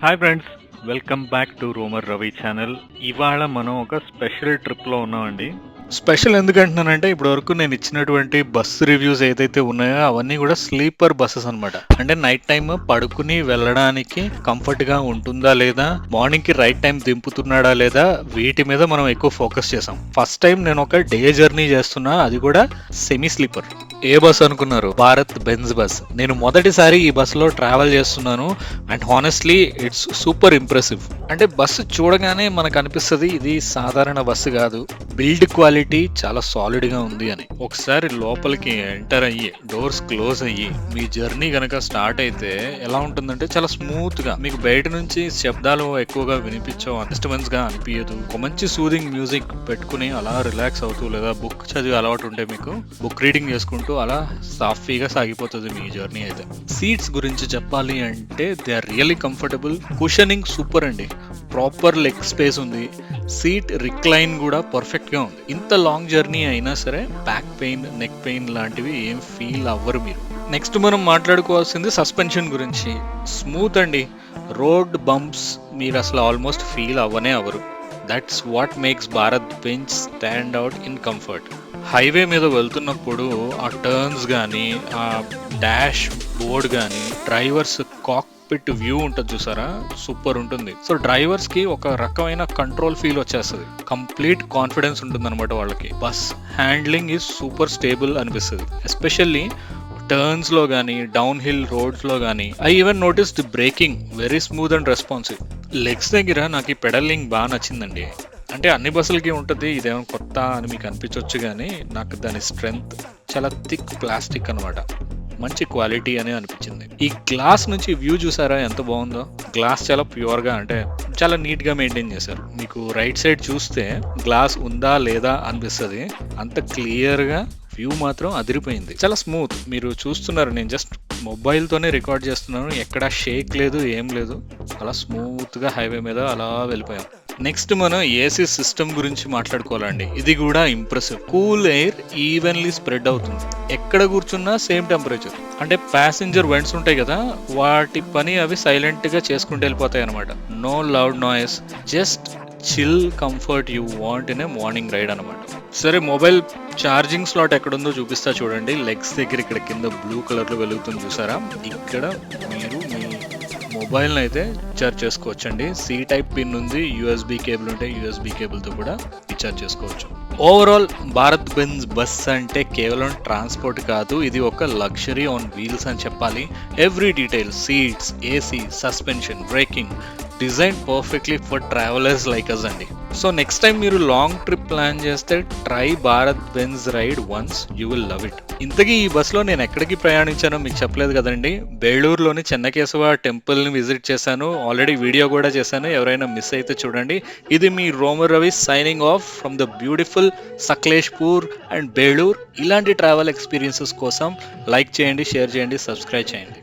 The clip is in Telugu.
Hi friends, welcome back to Roamer Ravi channel. ఇవాళ మనం ఒక స్పెషల్ ట్రిప్లో ఉన్నామండి. స్పెషల్ ఎందుకంటున్నానంటే ఇప్పటి వరకు నేను ఇచ్చినటువంటి బస్సు రివ్యూస్ ఏదైతే ఉన్నాయో అవన్నీ కూడా స్లీపర్ బస్సెస్ అనమాట. అంటే నైట్ టైం పడుకుని వెళ్ళడానికి కంఫర్ట్ గా ఉంటుందా లేదా, మార్నింగ్ కి రైట్ టైం దింపుతున్నాడా లేదా, వీటి మీద మనం ఎక్కువ ఫోకస్ చేసాం. ఫస్ట్ టైం నేను ఒక డే జర్నీ చేస్తున్నా, అది కూడా సెమీ స్లీపర్. ఏ బస్ అనుకున్నారు? Bharat Benz bus. నేను మొదటిసారి ఈ బస్సులో ట్రావెల్ చేస్తున్నాను and honestly it's super impressive. అంటే బస్సు చూడగానే మనకు అనిపిస్తుంది ఇది సాధారణ బస్సు కాదు, బిల్డ్ క్వాలిటీ చాలా సాలిడ్ గా ఉంది అని. ఒకసారి లోపలికి ఎంటర్ అయ్యి డోర్స్ క్లోజ్ అయ్యి మీ జర్నీ గనక స్టార్ట్ అయితే ఎలా ఉంటుందంటే చాలా స్మూత్ గా, మీకు బయట నుంచి శబ్దాలు ఎక్కువగా వినిపించవు, డిస్టర్బెన్స్ గా అనిపించదు. ఒక మంచి సూదింగ్ మ్యూజిక్ పెట్టుకుని అలా రిలాక్స్ అవుతూ, లేదా బుక్ చదివి అలవాటు ఉంటే మీకు బుక్ రీడింగ్ చేసుకుంటూ అలా సాఫీగా సాగిపోతుంది మీ జర్నీ అయితే. సీట్స్ గురించి చెప్పాలి అంటే they are really comfortable. Cushioning super అండి, ప్రాపర్ లెగ్ స్పేస్ ఉంది, సీట్ రిక్లైన్ కూడా పర్ఫెక్ట్ గా ఉంది. ఇంత లాంగ్ జర్నీ అయినా సరే బ్యాక్ పెయిన్, నెక్ పెయిన్ లాంటివి ఏం ఫీల్ అవ్వరు మీరు. నెక్స్ట్ మనం మాట్లాడుకోవాల్సింది సస్పెన్షన్ గురించి. స్మూత్ అండి, రోడ్ బంప్స్ మీరు అసలు ఆల్మోస్ట్ ఫీల్ అవ్వనే అవ్వరు. That's what makes Bharat Benz stand out in comfort. Highway మీద వెళ్తున్నప్పుడు ఆ టర్న్స్ కానీ, ఆ డాష్ బోర్డ్ కానీ, డ్రైవర్స్ కాక్పిట్ వ్యూ ఉంటుంది చూసారా, సూపర్ ఉంటుంది. సో డ్రైవర్స్ కి ఒక రకమైన కంట్రోల్ ఫీల్ వచ్చేస్తుంది, కంప్లీట్ కాన్ఫిడెన్స్ ఉంటుంది అనమాట వాళ్ళకి. Bus handling is super stable అనిపిస్తుంది, ఎస్పెషల్లీ టర్న్స్ లో కానీ, డౌన్ హిల్ రోడ్స్ లో కానీ. I even noticed breaking very smooth and responsive. Legs దగ్గర నాకు ఈ పెడలింగ్ బాగా నచ్చిందండి. అంటే అన్ని బస్సులకి ఉంటుంది, ఇదేమో కొత్త అని మీకు అనిపించవచ్చు, కానీ నాకు దాని స్ట్రెంగ్త్ చాలా థిక్ ప్లాస్టిక్ అనమాట, మంచి క్వాలిటీ అని అనిపించింది. ఈ గ్లాస్ నుంచి వ్యూ చూసారా ఎంత బాగుందో. గ్లాస్ చాలా ప్యూర్ గా, అంటే చాలా నీట్ గా మెయింటైన్ చేశారు. మీకు రైట్ సైడ్ చూస్తే గ్లాస్ ఉందా లేదా అనిపిస్తుంది, అంత క్లియర్ గా వ్యూ మాత్రం అదిరిపోయింది. చాలా స్మూత్. మీరు చూస్తున్నారు, నేను జస్ట్ మొబైల్ తోనే రికార్డ్ చేస్తున్నాను, ఎక్కడ షేక్ లేదు, ఏం లేదు, అలా స్మూత్ గా హైవే మీద అలా వెళ్ళిపోయాం. నెక్స్ట్ మనం ఏసీ సిస్టమ్ గురించి మాట్లాడుకోవాలండి. ఇది కూడా impressive. Cool air evenly spread అవుతుంది, ఎక్కడ కూర్చున్నా సేమ్ టెంపరేచర్. అంటే ప్యాసింజర్ వెంట్స్ ఉంటాయి కదా, వాటి పని అవి సైలెంట్ గా చేసుకుంటూ వెళ్ళిపోతాయి అనమాట. No loud noise, just chill comfort you want in a morning ride అనమాట. సరే, మొబైల్ ఛార్జింగ్ స్లాట్ ఎక్కడుందో చూపిస్తా చూడండి. లెగ్స్ దగ్గర ఇక్కడ కింద బ్లూ కలర్ లో వెలుగుతుంది చూసారా, ఇక్కడ మీరు మీ మొబైల్ని అయితే రీఛార్జ్ చేసుకోవచ్చండి. సి టైప్ పిన్ ఉంది, యూఎస్బి కేబుల్ ఉంటే యూఎస్బి కేబుల్తో కూడా రీఛార్జ్ చేసుకోవచ్చు. ఓవరాల్ భారత్ బెంజ్ బస్ అంటే కేవలం ట్రాన్స్పోర్ట్ కాదు, ఇది ఒక లగ్జరీ ఆన్ వీల్స్ అని చెప్పాలి. Every detail, seats, AC, suspension, braking, design perfectly for travellers like us అండి. సో నెక్స్ట్ టైం మీరు లాంగ్ ట్రిప్ ప్లాన్ చేస్తే try Bharat Benz ride once, you will love it. ఇంతకీ ఈ బస్సులో నేను ఎక్కడికి ప్రయాణించానో మీకు చెప్పలేదు కదండి. బేళూరులోని చెన్నకేశవ టెంపుల్ని విజిట్ చేశాను, ఆల్రెడీ వీడియో కూడా చేశాను, ఎవరైనా మిస్ అయితే చూడండి. ఇది మీ Roamer Ravi signing off from the beautiful Sakleshpur and Belur. ఇలాంటి ట్రావెల్ ఎక్స్పీరియన్సెస్ కోసం లైక్ చేయండి, షేర్ చేయండి, సబ్స్క్రైబ్ చేయండి.